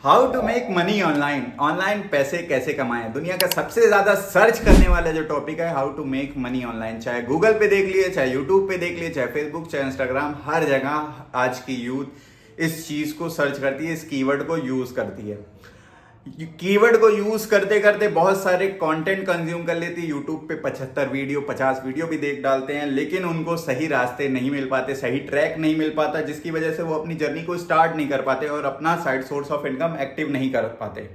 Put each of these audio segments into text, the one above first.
How to make money online. Online पैसे कैसे कमाएं, दुनिया का सबसे ज्यादा सर्च करने वाला जो टॉपिक है how to make money online. चाहे गूगल पे देख लिए, चाहे यूट्यूब पे देख लिए, चाहे फेसबुक, चाहे इंस्टाग्राम, हर जगह आज की यूथ इस चीज को सर्च करती है, इस कीवर्ड को यूज करती है। कीवर्ड को यूज करते करते बहुत सारे कंटेंट कंज्यूम कर लेती है। यूट्यूब पे 75 वीडियो 50 वीडियो भी देख डालते हैं, लेकिन उनको सही रास्ते नहीं मिल पाते, सही ट्रैक नहीं मिल पाता, जिसकी वजह से वो अपनी जर्नी को स्टार्ट नहीं कर पाते और अपना side source of income active नहीं कर पाते।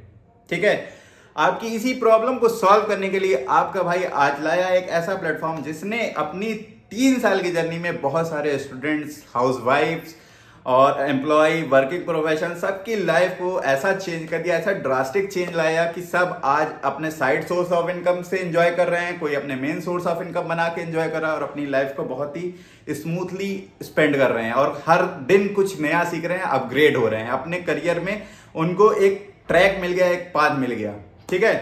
ठीक है, आपकी इसी प्रॉब्लम को सॉल्व करने के लिए आपका भाई आज लाया एक ऐसा प्लेटफॉर्म जिसने अपनी 3 साल की जर्नी में बहुत सारे स्टूडेंट्स, हाउसवाइफ्स और एम्प्लॉय, वर्किंग प्रोफेशन, सबकी लाइफ को ऐसा चेंज कर दिया, ऐसा ड्रास्टिक चेंज लाया कि सब आज अपने साइड सोर्स ऑफ इनकम से एंजॉय कर रहे हैं, कोई अपने मेन सोर्स ऑफ इनकम बना के एंजॉय कर रहा है और अपनी लाइफ को बहुत ही स्मूथली स्पेंड कर रहे हैं और हर दिन कुछ नया सीख रहे हैं, अपग्रेड हो रहे हैं अपने करियर में। उनको एक ट्रैक मिल गया, एक पाथ मिल गया। ठीक है,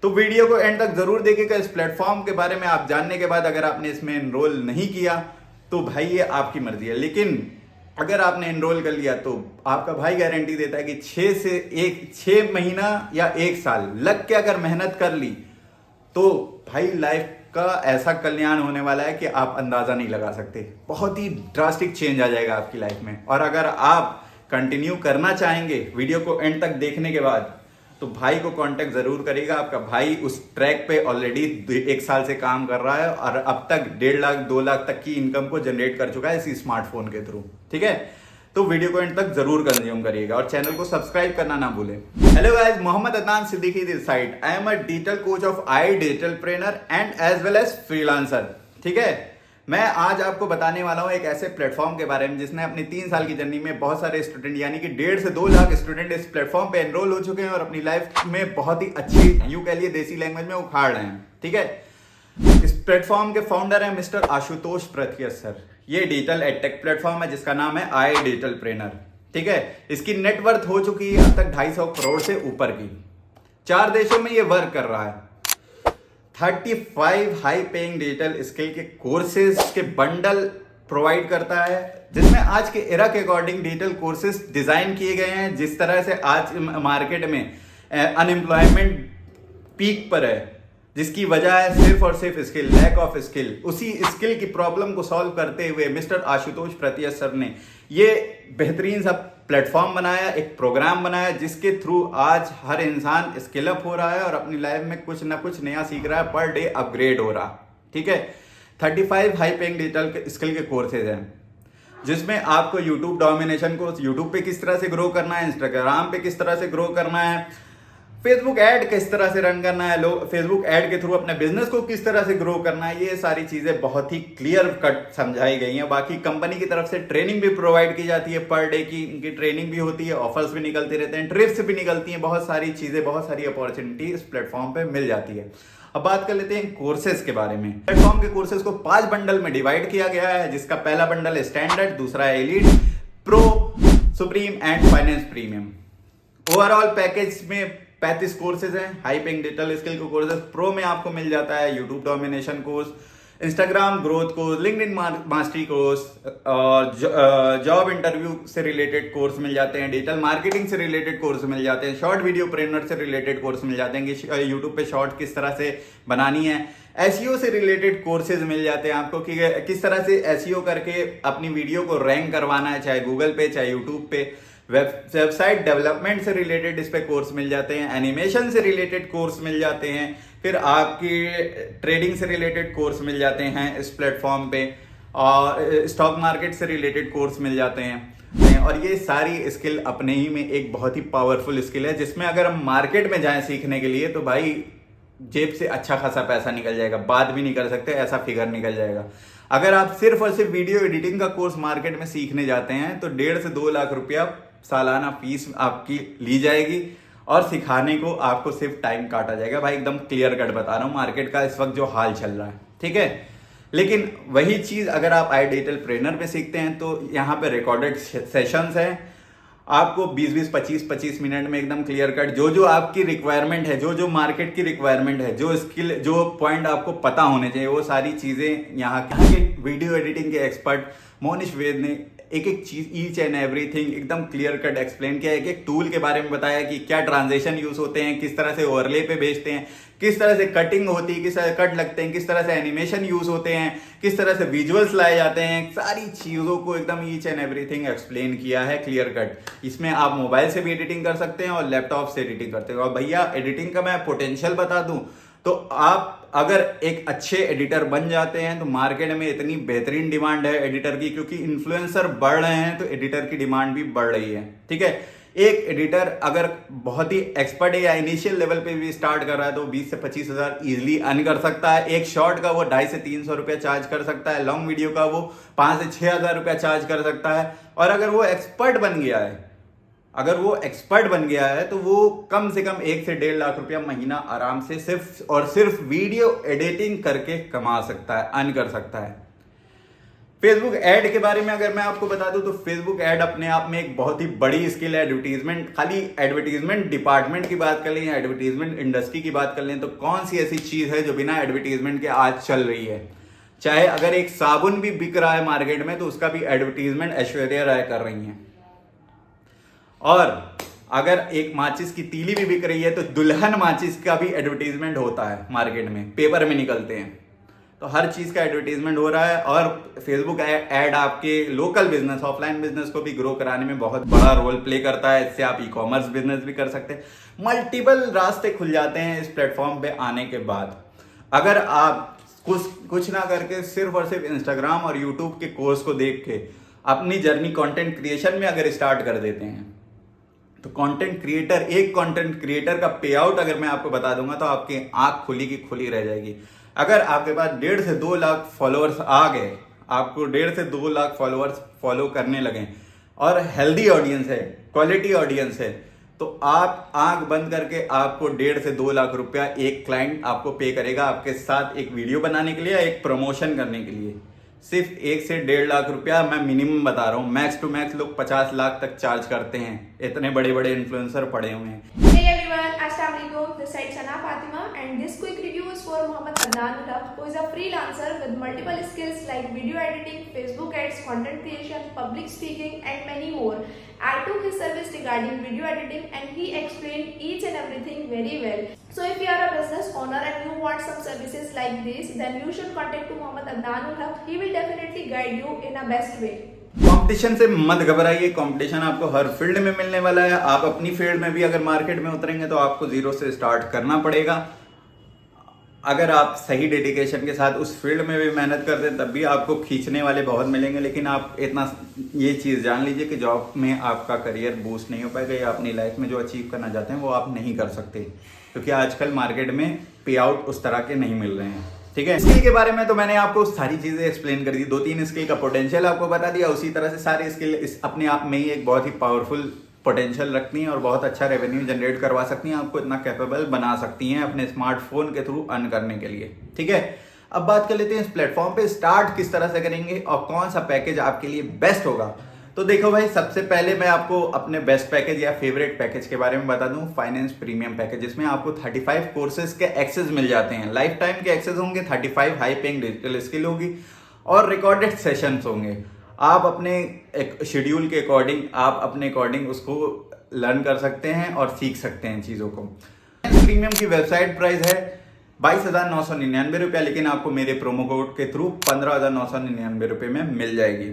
तो वीडियो को एंड तक जरूर देखिएगा। इस प्लेटफॉर्म के बारे में आप जानने के बाद अगर आपने इसमें एनरोल नहीं किया तो भाई ये आपकी मर्जी है, लेकिन अगर आपने एनरोल कर लिया तो आपका भाई गारंटी देता है कि 6 महीना या 1 साल लग के अगर मेहनत कर ली तो भाई लाइफ का ऐसा कल्याण होने वाला है कि आप अंदाजा नहीं लगा सकते। बहुत ही ड्रास्टिक चेंज आ जाएगा आपकी लाइफ में। और अगर आप कंटिन्यू करना चाहेंगे वीडियो को एंड तक देखने के बाद तो भाई को कांटेक्ट जरूर करिएगा। आपका भाई उस ट्रैक पे ऑलरेडी 1 साल से काम कर रहा है और अब तक 1.5 लाख 2 लाख तक की इनकम को जनरेट कर चुका है इसी स्मार्टफोन के थ्रू। ठीक है, तो वीडियो को एंड तक जरूर कंज्यूम करिएगा और चैनल को सब्सक्राइब करना ना भूलें। Hello guys, Mohammad Adnan Siddiqui this side. I am a digital coach of I digital trainer and as well as freelancer. ठीक है, मैं आज आपको बताने वाला हूं एक ऐसे प्लेटफॉर्म के बारे में जिसने अपनी 3 साल की जर्नी में बहुत सारे स्टूडेंट यानी कि 1.5 से 2 लाख स्टूडेंट इस प्लेटफॉर्म पे एनरोल हो चुके हैं और अपनी लाइफ में बहुत ही अच्छी, यूं कह लिए देसी लैंग्वेज में, उखाड़ रहे हैं। ठीक है, इस प्लेटफॉर्म के फाउंडर है मिस्टर आशुतोष प्रथियस सर। ये डिजिटल एडटेक प्लेटफॉर्म है जिसका नाम है आई डिजिटल ट्रेनर। ठीक है, इसकी नेटवर्थ हो चुकी है अब तक 250 करोड़ से ऊपर की। 4 देशों में ये वर्क कर रहा है। 35 हाई पेइंग डिजिटल स्किल के कोर्सेज के बंडल प्रोवाइड करता है, जिसमें आज के एरा के अकॉर्डिंग डिजिटल कोर्सेज डिजाइन किए गए हैं। जिस तरह से आज मार्केट में अनएम्प्लॉयमेंट पीक पर है, जिसकी वजह है सिर्फ और सिर्फ स्किल, लैक ऑफ स्किल। उसी स्किल की प्रॉब्लम को सॉल्व करते हुए मिस्टर आशुतोष प्रथियस सर ने ये बेहतरीन सा प्लेटफॉर्म बनाया, एक प्रोग्राम बनाया जिसके थ्रू आज हर इंसान स्किल अप हो रहा है और अपनी लाइफ में कुछ ना कुछ नया सीख रहा है, पर डे अपग्रेड हो रहा। ठीक है, 35 हाई पेइंग डिजिटल स्किल के कोर्सेज हैं जिसमें आपको यूट्यूब डोमिनेशन को, यूट्यूब पे किस तरह से ग्रो करना है, इंस्टाग्राम पे किस तरह से ग्रो करना है, फेसबुक ऐड किस तरह से रन करना है, लोग फेसबुक ऐड के थ्रू अपने बिजनेस को किस तरह से ग्रो करना है, ये सारी चीजें बहुत ही क्लियर कट समझाई गई हैं। बाकी कंपनी की तरफ से ट्रेनिंग भी प्रोवाइड की जाती है, पर डे की इनकी ट्रेनिंग भी होती है, ऑफर्स भी निकलते रहते हैं, ट्रिप्स भी निकलती हैं, बहुत सारी चीजें, बहुत सारी अपॉर्चुनिटी इस प्लेटफॉर्म पे मिल जाती है। अब बात कर लेते हैं कोर्सेज के बारे में। प्लेटफॉर्म के कोर्सेज को 5 बंडल में डिवाइड किया गया है, जिसका पहला बंडल है स्टैंडर्ड, दूसरा है elite, pro, supreme and finance premium. Overall package में 35 कोर्सेज हैं। हाई पेइंग डिजिटल स्किल के कोर्सेज प्रो में आपको मिल जाता है YouTube domination course, Instagram growth course, LinkedIn mastery course और जॉब इंटरव्यू से रिलेटेड कोर्स मिल जाते हैं, डिजिटल मार्केटिंग से रिलेटेड कोर्स मिल जाते हैं, शॉर्ट वीडियो प्रेरणा से रिलेटेड कोर्स मिल जाते हैं कि यूट्यूब पे शॉर्ट किस तरह से बनानी है, एसईओ से रिलेटेड कोर्सेज मिल जाते हैं आपको कि किस तरह से एसईओ करके अपनी वीडियो को रैंक करवाना है, चाहे गूगल पे चाहे यूट्यूब पे। वेबसाइट डेवलपमेंट से रिलेटेड इस पे कोर्स मिल जाते हैं, एनिमेशन से रिलेटेड कोर्स मिल जाते हैं, फिर आपकी ट्रेडिंग से रिलेटेड कोर्स मिल जाते हैं इस प्लेटफॉर्म पे, और स्टॉक मार्केट से रिलेटेड कोर्स मिल जाते हैं। और ये सारी स्किल अपने ही में एक बहुत ही पावरफुल स्किल है, जिसमें अगर हम मार्केट में जाएं सीखने के लिए तो भाई जेब से अच्छा खासा पैसा निकल जाएगा, बात भी नहीं कर सकते ऐसा फिगर निकल जाएगा। अगर आप सिर्फ और सिर्फ वीडियो एडिटिंग का कोर्स मार्केट में सीखने जाते हैं तो 1.5 से 2 लाख रुपया सालाना फीस आपकी ली जाएगी और सिखाने को आपको सिर्फ टाइम काटा जाएगा। भाई एकदम क्लियर कट बता रहा हूं मार्केट का इस वक्त जो हाल चल रहा है। ठीक है, लेकिन वही चीज अगर आप आई डिजिटल ट्रेनर पे सीखते हैं तो यहाँ पे रिकॉर्डेड सेशंस हैं, आपको 20-20, 25-25 मिनट में एकदम क्लियर कट जो आपकी रिक्वायरमेंट है, जो मार्केट की रिक्वायरमेंट है, जो स्किल, जो पॉइंट आपको पता होने चाहिए, वो सारी चीजें यहाँ के वीडियो एडिटिंग के एक्सपर्ट मोनिश वेद ने एक एक चीज ईच एंड एवरीथिंग एकदम क्लियर कट एक्सप्लेन किया, एक एक टूल के बारे में बताया कि क्या ट्रांजेक्शन यूज होते हैं, किस तरह से ओवरले पे भेजते हैं, किस तरह से कटिंग होती है, किस तरह से कट लगते हैं, किस तरह से एनिमेशन यूज होते हैं, किस तरह से विजुअल्स लाए जाते हैं, सारी चीजों को एकदम ईच एंड एवरीथिंग एक्सप्लेन किया है क्लियर कट। इसमें आप मोबाइल से भी एडिटिंग कर सकते हैं और लैपटॉप से एडिटिंग करते हैं। और भैया एडिटिंग का मैं पोटेंशियल बता दूं तो आप अगर एक अच्छे एडिटर बन जाते हैं तो मार्केट में इतनी बेहतरीन डिमांड है एडिटर की, क्योंकि इन्फ्लुएंसर बढ़ रहे हैं तो एडिटर की डिमांड भी बढ़ रही है। ठीक है, एक एडिटर अगर बहुत ही एक्सपर्ट है या इनिशियल लेवल पे भी स्टार्ट कर रहा है तो 20 से 25 हजार इजिली अर्न कर सकता है। एक शॉर्ट का वो 250 से 300 रुपया चार्ज कर सकता है, लॉन्ग वीडियो का वो 5 से 6 हजार रुपया चार्ज कर सकता है। और अगर वो एक्सपर्ट बन गया है तो वो कम से कम 1 से 1.5 लाख रुपया महीना आराम से सिर्फ और सिर्फ वीडियो एडिटिंग करके कमा सकता है, अर्न कर सकता है। फेसबुक ऐड के बारे में अगर मैं आपको बता दूं तो फेसबुक ऐड अपने आप में एक बहुत ही बड़ी स्किल है। एडवर्टीजमेंट, खाली एडवर्टीजमेंट डिपार्टमेंट की बात कर लें या एडवर्टीजमेंट इंडस्ट्री की बात कर लें तो कौन सी ऐसी चीज है जो बिना एडवर्टीजमेंट के आज चल रही है। चाहे अगर एक साबुन भी बिक रहा है मार्केट में तो उसका भी एडवर्टीजमेंट ऐश्वर्या राय कर रही है। और अगर एक माचिस की तीली भी बिक रही है तो दुल्हन माचिस का भी एडवर्टीजमेंट होता है मार्केट में, पेपर में निकलते हैं। तो हर चीज का एडवर्टीजमेंट हो रहा है और फेसबुक ऐड आपके लोकल बिजनेस, ऑफलाइन बिजनेस को भी ग्रो कराने में बहुत बड़ा रोल प्ले करता है। इससे आप ई कॉमर्स बिजनेस भी कर सकते हैं। मल्टीपल रास्ते खुल जाते हैं इस प्लेटफॉर्म पे आने के बाद। अगर आप कुछ ना करके सिर्फ और सिर्फ इंस्टाग्राम और यूट्यूब के कोर्स को देख के अपनी जर्नी कंटेंट क्रिएशन में अगर स्टार्ट कर देते हैं तो एक कंटेंट क्रिएटर का पे आउट अगर मैं आपको बता दूंगा तो आपकी आंख खुली की खुली रह जाएगी। अगर आपके पास 1.5 से 2 लाख फॉलोअर्स आ गए, आपको 1.5 से 2 लाख फॉलोअर्स फॉलो करने लगे और हेल्दी ऑडियंस है, क्वालिटी ऑडियंस है, तो आप आंख बंद करके आपको 1.5 से 2 लाख रुपया एक क्लाइंट आपको पे करेगा आपके साथ एक वीडियो बनाने के लिए या एक प्रमोशन करने के लिए। सिर्फ 1 से 1.5 लाख रुपया मैं मिनिमम बता रहा हूँ। मैक्स टू मैक्स लोग 50 लाख तक चार्ज करते हैं। इतने बड़े बड़े इन्फ्लुएंसर पड़े हुए हैं। Hey everyone, Assalamualaikum. This side Sana Fatima and this quick review is for Mohammad Adnan Ullah, who is a freelancer with multiple skills like video editing, Facebook ads, content creation, public speaking and many more. I took his service regarding video editing and he explained each and everything very well. So if you are a business owner and you want some services like this, then you should contact to Mohammad Adnan Ullah. He will definitely guide you in a best way. Competition से मत घबराइए, competition आपको हर field में मिलने वाला है। आप अपनी फील्ड में भी अगर मार्केट में उतरेंगे तो आपको जीरो से स्टार्ट करना पड़ेगा। अगर आप सही डेडिकेशन के साथ उस फील्ड में भी मेहनत करते हैं तब भी आपको खींचने वाले बहुत मिलेंगे। लेकिन आप इतना ये चीज़ जान लीजिए कि जॉब में आपका करियर बूस्ट नहीं हो पाएगा या अपनी लाइफ में जो अचीव करना चाहते हैं वो आप नहीं कर सकते, क्योंकि आजकल मार्केट में पे आउट उस तरह के नहीं मिल रहे हैं। ठीक है, स्किल के बारे में तो मैंने आपको सारी चीजें एक्सप्लेन कर दी। 2-3 स्किल का पोटेंशियल आपको बता दिया। उसी तरह से सारी स्किल इस अपने आप में ही एक बहुत ही पावरफुल पोटेंशियल रखती हैं और बहुत अच्छा रेवेन्यू जनरेट करवा सकती हैं, आपको इतना कैपेबल बना सकती हैं अपने स्मार्टफोन के थ्रू अर्न करने के लिए। ठीक है, अब बात कर लेते हैं इस प्लेटफॉर्म पे स्टार्ट किस तरह से करेंगे और कौन सा पैकेज आपके लिए बेस्ट होगा। तो देखो भाई, सबसे पहले मैं आपको अपने बेस्ट पैकेज या फेवरेट पैकेज के बारे में बता दूं, फाइनेंस प्रीमियम पैकेज, जिसमें आपको 35 कोर्सेज के एक्सेस मिल जाते हैं। लाइफ टाइम के एक्सेस होंगे, 35 हाई पेइंग डिजिटल स्किल होगी और रिकॉर्डेड सेशंस होंगे। आप अपने एक शेड्यूल के अकॉर्डिंग, आप अपने अकॉर्डिंग उसको लर्न कर सकते हैं और सीख सकते हैं चीज़ों को। प्रीमियम की वेबसाइट प्राइस है 22,999 रुपया, लेकिन आपको मेरे प्रोमो कोड के थ्रू 15,999 रुपये में मिल जाएगी।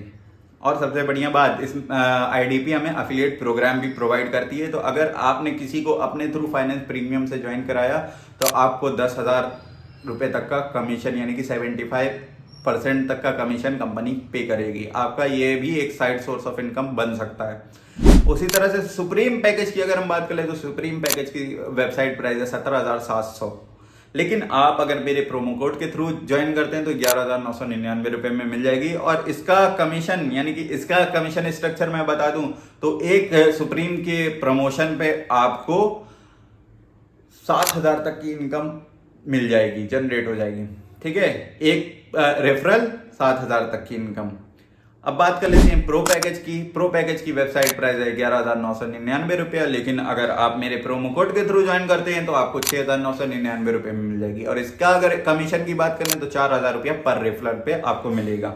और सबसे बढ़िया बात, इस आईडीपी हमें अफिलिएट प्रोग्राम भी प्रोवाइड करती है। तो अगर आपने किसी को अपने थ्रू फाइनेंस प्रीमियम से ज्वाइन कराया तो आपको 10,000 रुपये तक का कमीशन यानी कि 75% तक का कमीशन कंपनी पे करेगी। आपका ये भी एक साइड सोर्स ऑफ इनकम बन सकता है। उसी तरह से सुप्रीम पैकेज की अगर हम बात करें तो सुप्रीम पैकेज की वेबसाइट प्राइस है 17,700, लेकिन आप अगर मेरे प्रोमो कोड के थ्रू ज्वाइन करते हैं तो 11,999 रुपये में मिल जाएगी। और इसका कमीशन यानी कि इसका कमीशन स्ट्रक्चर मैं बता दूं तो एक सुप्रीम के प्रमोशन पे आपको 7,000 तक की इनकम मिल जाएगी, जनरेट हो जाएगी। ठीक है, एक रेफरल 7,000 तक की इनकम। अब बात कर लेते हैं प्रो पैकेज की। प्रो पैकेज की वेबसाइट प्राइस है 11,999 रुपया, लेकिन अगर आप मेरे प्रोमो कोड के थ्रू ज्वाइन करते हैं तो आपको 6,999 रुपये में मिल जाएगी। और इसका अगर कमीशन की बात करें तो 4,000 रुपया पर रेफरल पे आपको मिलेगा।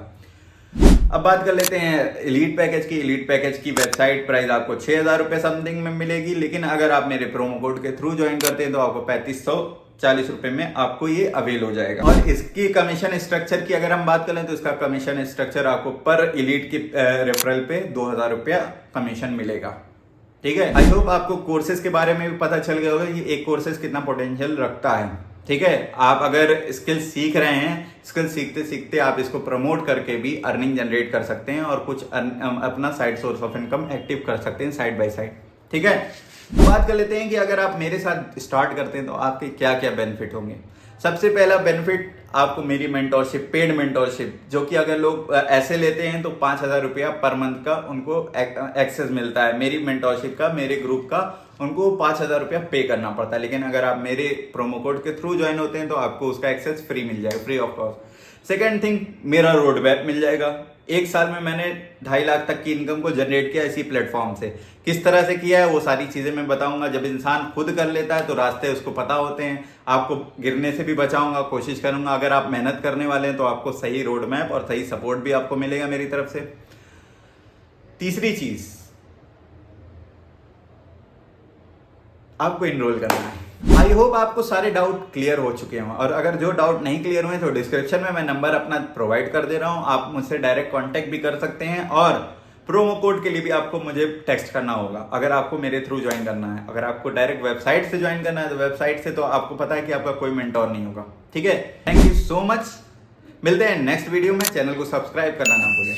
अब बात कर लेते हैं एलीट पैकेज की। एलीट पैकेज की वेबसाइट प्राइस आपको 6,000 रुपये समथिंग में मिलेगी, लेकिन अगर आप मेरे प्रोमो कोड के थ्रू ज्वाइन करते हैं तो आपको 3540 रुपए में आपको ये अवेल हो जाएगा। और इसकी कमीशन स्ट्रक्चर की अगर हम बात करें तो इसका कमीशन स्ट्रक्चर आपको पर एलीट की रेफरल पे 2,000 रुपया कमीशन मिलेगा। ठीक है, आई होप आपको कोर्सेज के बारे में भी पता चल गया होगा कि एक कोर्सेज कितना पोटेंशियल रखता है। ठीक है, आप अगर स्किल सीख रहे हैं, स्किल सीखते सीखते आप इसको प्रमोट करके भी अर्निंग जनरेट कर सकते हैं और कुछ अपना side source of income active कर सकते हैं साइड बाय साइड। ठीक है, बात कर लेते हैं कि अगर आप मेरे साथ स्टार्ट करते हैं तो आपके क्या क्या बेनिफिट होंगे। सबसे पहला बेनिफिट आपको मेरी मेंटोरशिप, पेड मेंटोरशिप, जो कि अगर लोग ऐसे लेते हैं तो 5,000 रुपया पर मंथ का उनको एक्सेस मिलता है। मेरी मेंटोरशिप का, मेरे ग्रुप का उनको 5,000 रुपया पे करना पड़ता है, लेकिन अगर आप मेरे प्रोमो कोड के थ्रू ज्वाइन होते हैं तो आपको उसका एक्सेस फ्री मिल जाएगा, free of cost. Second thing, मेरा रोड मैप मिल जाएगा। एक साल में मैंने 2.5 लाख तक की इनकम को जनरेट किया इसी प्लेटफॉर्म से। किस तरह से किया है वो सारी चीजें मैं बताऊंगा। जब इंसान खुद कर लेता है तो रास्ते उसको पता होते हैं। आपको गिरने से भी बचाऊंगा, कोशिश करूंगा। अगर आप मेहनत करने वाले हैं तो आपको सही रोड मैप और सही सपोर्ट भी आपको मिलेगा मेरी तरफ से। तीसरी चीज, आपको इनरोल करना है। आई होप आपको सारे डाउट क्लियर हो चुके हों, और अगर जो डाउट नहीं क्लियर हुए तो डिस्क्रिप्शन में मैं नंबर अपना प्रोवाइड कर दे रहा हूं, आप मुझसे डायरेक्ट कांटेक्ट भी कर सकते हैं। और प्रोमो कोड के लिए भी आपको मुझे टेक्स्ट करना होगा अगर आपको मेरे थ्रू ज्वाइन करना है। अगर आपको डायरेक्ट वेबसाइट से ज्वाइन करना है तो वेबसाइट से तो आपको पता है कि आपका कोई मेंटोर नहीं होगा। ठीक है, थैंक यू सो मच। मिलते हैं नेक्स्ट वीडियो में। चैनल को सब्सक्राइब करना ना भूलें।